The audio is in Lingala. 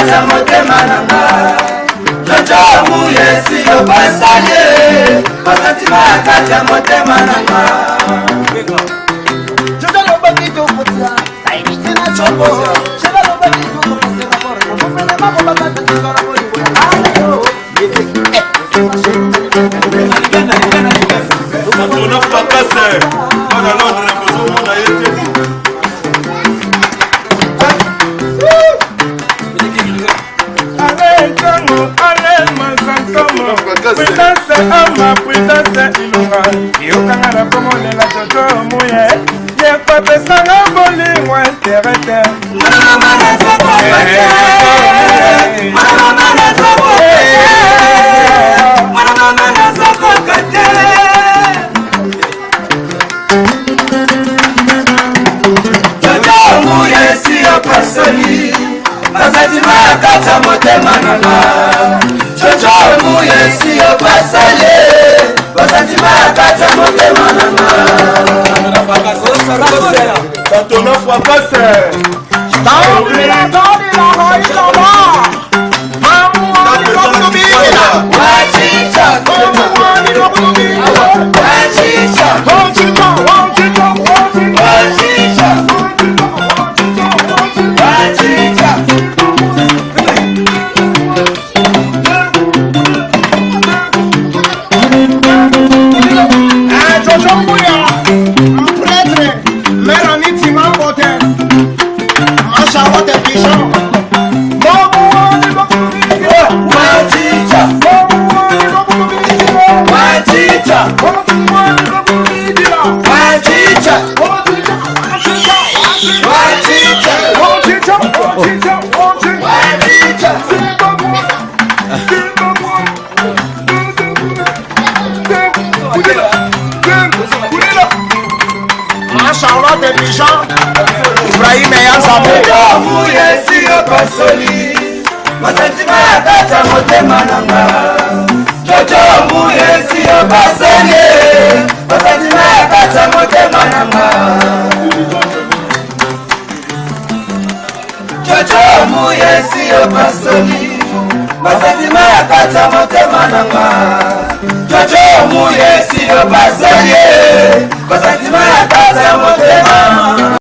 kata motema nanga Jojo muyesi yo basanye Basantima kata motema nanga Jojo lo bakito kutia Tena chobo Jojo lo bakito kutia Mufene mamo bakata kisora boli Tuna fakase Mana Londres mbozo mona yete Puitase ama, puitase ilunga Yokanga na pomone la jojo muye Yekwa pesanga boli mwenterete Mama na zoko kate Mama na zoko kate Mama na zoko kate Jojo muye siyo pasoni Basantima kata motema nanga Jojo muye siyo pasale Basantima kata motema nanga Tantona fakase Basantima kata motema nanga Jojo muyesi yo basanye Basantima kata motema nanga Jojo muyesi yo basanye Basantima kata motema nanga Jojo muyesi yo basanye Basantima kata motema